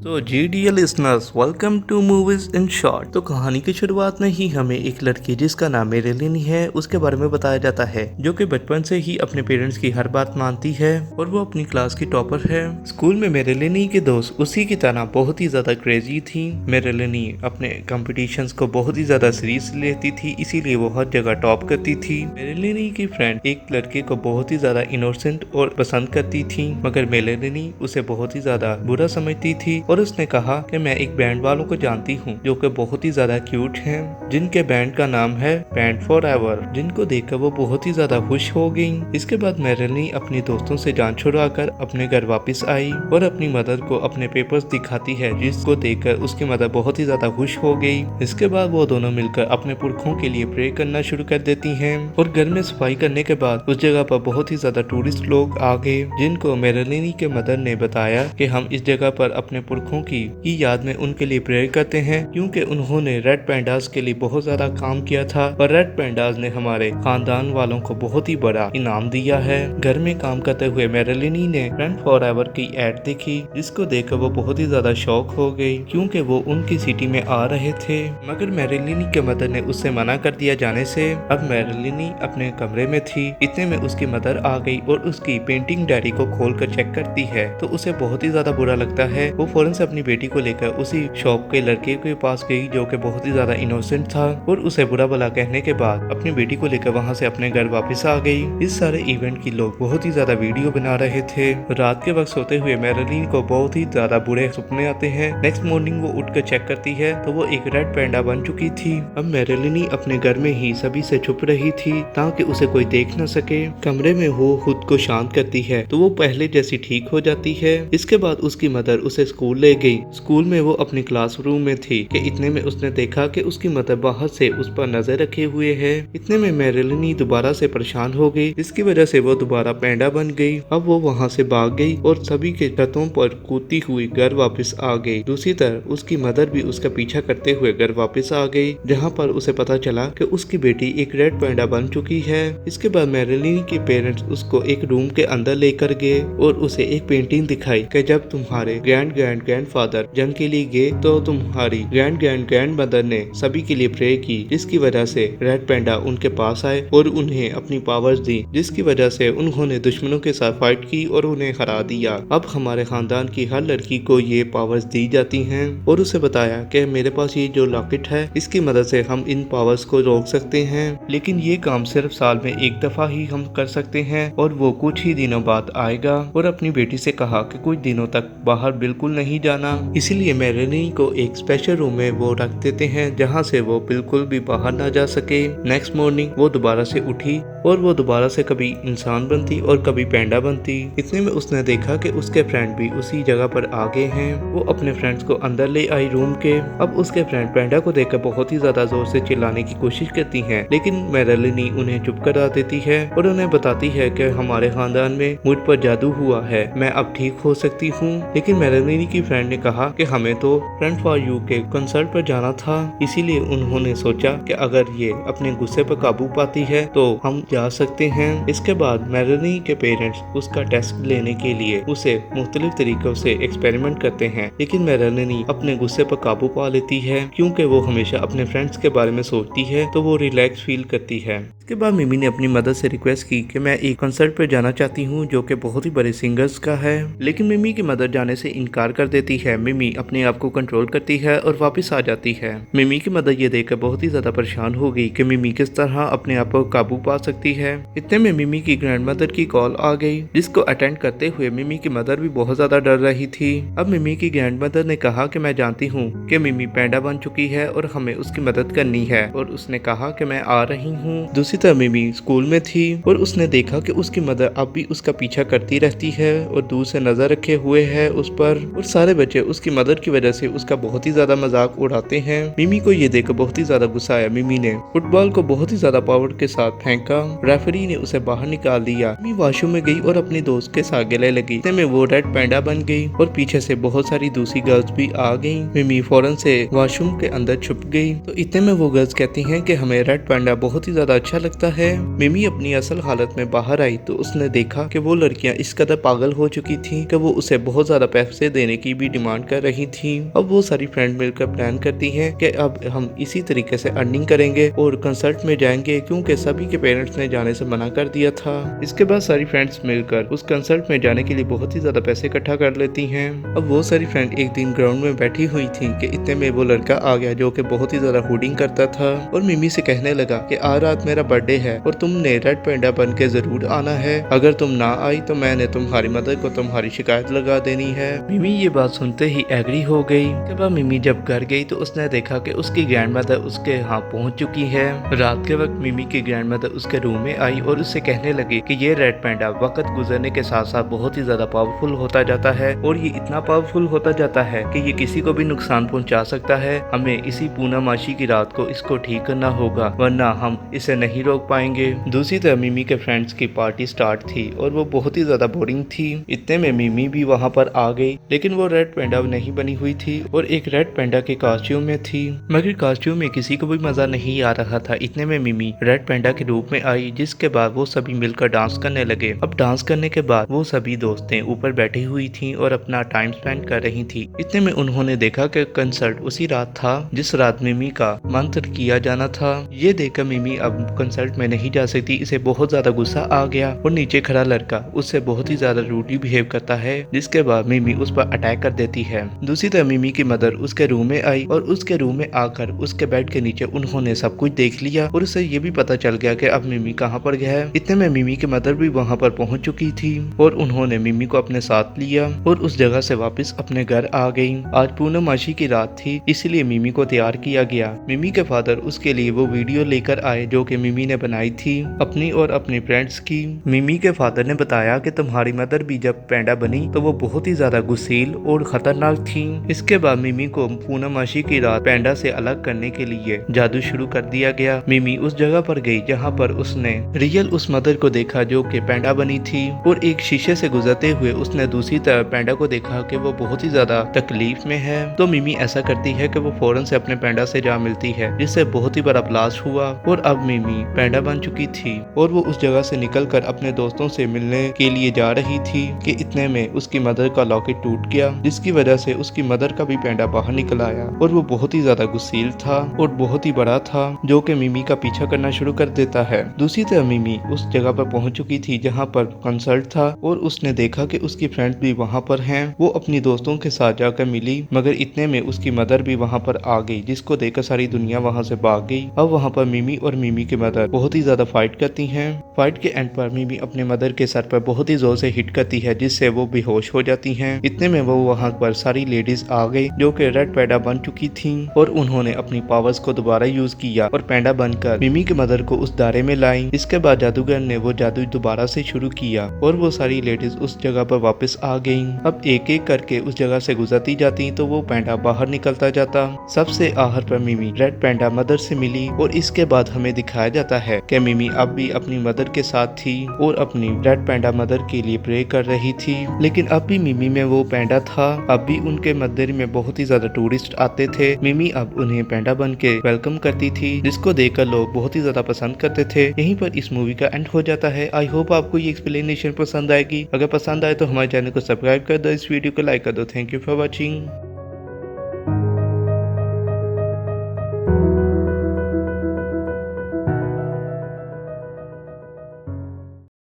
तो GDL listeners welcome to movies in short. तो कहानी की शुरुआत में ही हमें एक लड़की जिसका नाम मेरेलिन है उसके बारे में बताया जाता है, जो कि बचपन से ही अपने पेरेंट्स की हर बात मानती है और वो अपनी क्लास की टॉपर है। स्कूल में मेरेलिनी के दोस्त उसी की तरह बहुत ही ज्यादा क्रेजी थी। मेरेलिनी अपने कॉम्पिटिशन्स को बहुत ही ज्यादा सीरियस लेती थी, इसीलिए वो हर जगह टॉप करती थी। मेरेलिनी की फ्रेंड एक लड़के को बहुत ही ज्यादा इनोसेंट और पसंद करती थी, मगर मेरेलिनी उसे बहुत ही ज्यादा बुरा समझती थी और उसने कहा कि मैं एक बैंड वालों को जानती हूँ जो कि बहुत ही ज्यादा क्यूट हैं, जिनके बैंड का नाम है बैंड फॉर एवर, जिनको देखकर वो बहुत ही ज्यादा खुश हो गई। इसके बाद मेरेलिनी अपनी दोस्तों से जान छुड़ाकर अपने घर वापस आई और अपनी मदर को अपने पेपर्स दिखाती है, जिसको देखकर उसकी मदर बहुत ही ज्यादा खुश हो गई। इसके बाद वो दोनों मिलकर अपने पुरखों के लिए प्रे करना शुरू कर देती हैं और घर में सफाई करने के बाद उस जगह पर बहुत ही ज्यादा टूरिस्ट लोग आ गए, जिनको मेरेलिनी के मदर ने बताया कि हम इस जगह पर अपने पुरखों की याद में उनके लिए प्रेयर करते हैं, क्योंकि उन्होंने रेड पैंडास के लिए बहुत ज्यादा काम किया था और रेड पैंडास ने हमारे खानदान वालों को बहुत ही बड़ा इनाम दिया है। घर में काम करते हुए मेरेलिनी ने फ्रेंड फॉर एवर की एड देखी, जिसको देखकर वो बहुत ही ज्यादा शॉक हो गई, क्योंकि वो उनकी सिटी में आ रहे थे। मगर मेरेलिनी के मदर ने उससे मना कर दिया जाने से। अब मेरेलिनी अपने कमरे में थी, इतने में उसकी मदर आ गई और उसकी पेंटिंग डायरी को खोल कर चेक करती है तो उसे बहुत ही ज्यादा बुरा लगता है। वो फौरन से अपनी बेटी को लेकर उसी शॉप के लड़के के पास गई, जो कि बहुत ही ज्यादा इनोसेंट था, और उसे बुरा भला कहने के बाद अपनी बेटी को लेकर वहां से अपने घर वापस आ गई। इस सारे इवेंट की लोग बहुत ही ज्यादा वीडियो बना रहे थे। रात के वक्त सोते हुए मेरेलिन को बहुत ही ज्यादा बुरे सपने आते हैं। नेक्स्ट मॉर्निंग वो उठकर चेक करती है तो वो एक रेड पैंडा बन चुकी थी। अब मेरेलिनी अपने घर में ही सभी से छुप रही थी ताकि उसे कोई देख न सके। कमरे में वो खुद को शांत करती है तो वो पहले जैसी ठीक हो जाती है। इसके बाद उसकी मदर उसे स्कूल ले गई। स्कूल में वो अपनी क्लासरूम में थी कि इतने में उसने देखा कि उसकी मदर बाहर से उस पर नजर रखे हुए है। इतने में मेरेलिनी दोबारा से परेशान हो गई, जिसकी वजह से वो दोबारा पैंडा बन गई। अब वो वहाँ से भाग गई और सभी के छतों पर कूदती हुई घर वापस आ गई। दूसरी तरफ उसकी मदर भी उसका पीछा करते हुए घर वापस आ गई, जहाँ पर उसे पता चला कि उसकी बेटी एक रेड पैंडा बन चुकी है। इसके बाद मेरेलिनी के पेरेंट्स उसको एक रूम के अंदर लेकर गए और उसे एक पेंटिंग दिखाई कि जब तुम्हारे ग्रैंड फादर जंग के लिए गए तो तुम्हारी ग्रैंड मदर ने सभी के लिए प्रे की, जिसकी वजह से रेड पैंडा उनके पास आए और उन्हें अपनी पावर्स दी, जिसकी वजह से उन्होंने दुश्मनों के साथ फाइट की और उन्हें हरा दिया। अब हमारे खानदान की हर लड़की को ये पावर्स दी जाती हैं और उसे बताया कि मेरे पास ये जो लॉकेट है इसकी मदद से हम इन पावर्स को रोक सकते हैं, लेकिन ये काम सिर्फ साल में एक दफा ही हम कर सकते हैं और वो कुछ ही दिनों बाद आएगा। और अपनी बेटी से कहा कि कुछ दिनों तक बाहर बिल्कुल नहीं जाना, इसीलिए मेरेलिनी को एक स्पेशल रूम में वो रख देते हैं जहाँ से वो बिल्कुल भी बाहर ना जा सके। नेक्स्ट मॉर्निंग वो दोबारा से उठी और वो दोबारा से कभी इंसान बनती और कभी पैंडा बनती। इतने में उसने देखा कि उसके फ्रेंड भी उसी जगह पर आ गए हैं। वो अपने फ्रेंड्स को अंदर ले आई रूम के। अब उसके फ्रेंड पैंडा को देखकर बहुत ही ज्यादा जोर से चिल्लाने की कोशिश करती हैं, लेकिन मेरेलिनी उन्हें चुप करा देती है और उन्हें बताती है कि हमारे खानदान में मुझ पर जादू हुआ है, मैं अब ठीक हो सकती हूँ। लेकिन मेरेलिनी की फ्रेंड ने कहा कि हमें तो फ्रेंड फॉर यू के कंसर्ट पर जाना था, इसीलिए उन्होंने सोचा कि अगर ये अपने गुस्से पर काबू पाती है तो हम जा सकते हैं। इसके बाद मेरेलिनी के पेरेंट्स उसका टेस्ट लेने के लिए उसे मुख्तलिफ तरीकों से एक्सपेरिमेंट करते हैं, लेकिन मेरेलिनी अपने गुस्से पर काबू पा लेती है, क्योंकि वो हमेशा अपने फ्रेंड्स के बारे में सोचती है तो वो रिलैक्स फील करती है। इसके बाद मिमी ने अपनी मदर से रिक्वेस्ट की कि मैं एक कंसर्ट पर जाना चाहती हूँ जो कि बहुत ही बड़े सिंगर्स का है, लेकिन मिमी की मदर जाने से इनकार कर देती है। मिमी अपने आप को कंट्रोल करती है और वापस आ जाती है। मिमी की मदर ये देखकर बहुत ही ज्यादा परेशान हो गई कि मिमी किस तरह अपने आप को काबू पा सकती है। इतने में मिमी की ग्रैंड मदर की कॉल आ गई, जिसको अटेंड करते हुए मिमी की मदर भी बहुत ज्यादा डर रही थी। अब मिमी की ग्रैंड मदर ने कहा कि मैं जानती हूँ कि मिमी पैंडा बन चुकी है और हमें उसकी मदद करनी है, और उसने कहा कि मैं आ रही हूँ। दूसरी तरफ मिमी स्कूल में थी और उसने देखा कि उसकी मदर अब भी उसका पीछा करती रहती है और दूर से नजर रखे हुए है उस पर, और सारे बच्चे उसकी मदद की वजह से उसका बहुत ही ज्यादा मजाक उड़ाते हैं। मिमी को ये देखकर बहुत ही ज्यादा गुस्सा आया। मिमी ने फुटबॉल को बहुत ही ज्यादा पावर के साथ फेंका। रेफरी ने उसे बाहर निकाल दिया। मिमी वॉशरूम में गई और अपने दोस्त के साथ गले लगी। इतने में वो रेड पैंडा बन गई और पीछे से बहुत सारी दूसरी गर्ल्स भी आ गई। मिमी फौरन से वॉशरूम के अंदर छुप गई। तो इतने में वो गर्ल्स कहती हैं कि हमें रेड पैंडा बहुत ही ज्यादा अच्छा लगता है। मिमी अपनी असल हालत में बाहर आई तो उसने देखा कि वो लड़कियां इस कदर पागल हो चुकी थी कि वो उसे बहुत ज्यादा पैसे देने की भी डिमांड कर रही थी। अब वो सारी फ्रेंड मिलकर प्लान करती हैं कि अब हम इसी तरीके से अर्निंग करेंगे और कंसर्ट में जाएंगे, क्योंकि सभी के पेरेंट्स ने जाने से मना कर दिया था। इसके बाद सारी फ्रेंड्स मिलकर उस कंसर्ट में जाने के लिए बहुत ही ज्यादा पैसे इकट्ठा कर लेती हैं। अब वो सारी फ्रेंड एक दिन ग्राउंड में बैठी हुई थी कि इतने में वो लड़का आ गया जो कि बहुत ही ज्यादा हुडिंग करता था और मिमी से कहने लगा कि आज रात मेरा बर्थडे है और तुमने रेड पैंडा बन के जरूर आना है। अगर तुम ना आई तो मैंने तुम्हारी मदर को तुम्हारी शिकायत लगा देनी है। मिमी ये बात सुनते ही एग्री हो गई। के बाद मिमी जब घर गई तो उसने देखा कि उसकी ग्रैंडमदर उसके यहाँ पहुंच चुकी है। रात के वक्त मिमी की ग्रैंडमदर उसके रूम में आई और उससे कहने लगी कि ये रेड पैंडा वक्त गुजरने के साथ साथ बहुत ही ज्यादा पावरफुल होता जाता है और ये इतना पावरफुल होता जाता है कि ये किसी को भी नुकसान पहुंचा सकता है। हमें इसी पूर्णमासी की रात को इसको ठीक करना होगा, वरना हम इसे नहीं रोक पाएंगे। दूसरी तरफ मिमी के फ्रेंड्स की पार्टी स्टार्ट थी और वो बहुत ही ज्यादा बोरिंग थी। इतने में मिमी भी वहाँ पर आ गई, लेकिन वो रेड पैंडा नहीं बनी हुई थी और एक रेड पैंडा के कॉस्ट्यूम में थी, मगर कॉस्ट्यूम में किसी को भी मजा नहीं आ रहा था। इतने में मिमी रेड पैंडा के रूप में आई, जिसके बाद वो सभी मिलकर डांस करने लगे। अब डांस करने के बाद वो सभी दोस्तें ऊपर बैठी हुई थी और अपना टाइम स्पेंड कर रही थी। इतने में उन्होंने देखा कि कंसर्ट उसी रात था जिस रात मिमी का मंत्र किया जाना था। ये देखकर मिमी अब कंसर्ट में नहीं जा सकती। इसे बहुत ज्यादा गुस्सा आ गया और नीचे खड़ा लड़का उससे बहुत ही ज्यादा रूडली बिहेव करता है, जिसके बाद मिमी उस पर अटैक कर देती है। दूसरी तरफ मिमी की मदर उसके रूम में आई और उसके रूम में आकर उसके बेड के नीचे उन्होंने सब कुछ देख लिया और उसे ये भी पता चल गया कि अब मिमी कहाँ पर गया है। इतने में मिमी की मदर भी वहाँ पर पहुँच चुकी थी और उन्होंने मिमी को अपने साथ लिया और उस जगह से वापस अपने घर आ गई। आज पूर्णमासी की रात थी, इसलिए मिमी को तैयार किया गया। मिमी के फादर उसके लिए वो वीडियो लेकर आए जो कि मिमी ने बनाई थी अपनी और अपने फ्रेंड्स की। मिमी के फादर ने बताया कि तुम्हारी मदर भी जब पैंडा बनी तो वो बहुत ही ज्यादा गुस्सेल और खतरनाक थी। इसके बाद मिमी को पूर्णमासी की रात पैंडा से अलग करने के लिए जादू शुरू कर दिया गया। मिमी उस जगह पर गई जहाँ पर उसने रियल उस मदर को देखा जो कि पैंडा बनी थी और एक शीशे से गुजरते हुए उसने दूसरी तरफ पैंडा को देखा कि वो बहुत ही ज्यादा तकलीफ में है। तो मिमी ऐसा करती है कि वो फौरन से अपने पैंडा से जा मिलती है, जिससे बहुत ही बड़ा ब्लास्ट हुआ और अब मिमी पैंडा बन चुकी थी और वो उस जगह से निकलकर अपने दोस्तों से मिलने के लिए जा रही थी कि इतने में उसकी मदर का लॉकेट टूट गया, जिसकी वजह से उसकी मदर का भी पैंडा बाहर निकल आया और वो बहुत ही ज्यादा गुस्सेल था और बहुत ही बड़ा था जो कि मिमी का पीछा करना शुरू कर देता है। दूसरी तरफ मिमी उस जगह पर पहुंच चुकी थी जहां पर कंसर्ट था और उसने देखा कि उसकी फ्रेंड्स भी वहां पर हैं। वो अपनी दोस्तों के साथ जाकर मिली, मगर इतने में उसकी मदर भी वहां पर आ गई, जिसको देखकर सारी दुनिया वहां से भाग गई। अब वहां पर मिमी और मिमी की मदर बहुत ही ज्यादा फाइट करती हैं। फाइट के एंड पर मिमी अपने मदर के सर पर बहुत ही जोर से हिट करती है, जिससे वो बेहोश हो जाती हैं। इतने में वो वहां पर सारी लेडीज आ गई जो कि रेड पैंडा बन चुकी थी और उन्होंने अपनी पावर्स को दोबारा यूज किया और पैंडा बनकर मिमी की मदर को उस दायरे में लाई। इसके बाद जादूगर ने वो जादू दोबारा से शुरू किया और वो सारी लेडीज उस जगह पर वापस आ गईं। अब एक एक करके उस जगह से गुजरती जाती तो वो पैंडा बाहर निकलता जाता। सबसे आखिर पर मिमी रेड पैंडा मदर से मिली और इसके बाद हमें दिखाया जाता है कि मिमी अब भी अपनी मदर के साथ थी और अपनी रेड पैंडा मदर के लिए प्रे कर रही थी। लेकिन अब भी मिमी में वो पैंडा था। अब भी उनके मंदिर में बहुत ही ज्यादा टूरिस्ट आते थे। मिमी अब उन्हें पैंडा बन के वेलकम करती थी, जिसको देखकर लोग बहुत ही ज्यादा पसंद करते थे। यहीं पर इस मूवी का एंड हो जाता है। आई होप आपको ये एक्सप्लेनेशन पसंद आएगी। अगर पसंद आए तो हमारे चैनल को सब्सक्राइब कर दो, इस वीडियो को लाइक कर दो। Thank you for watching.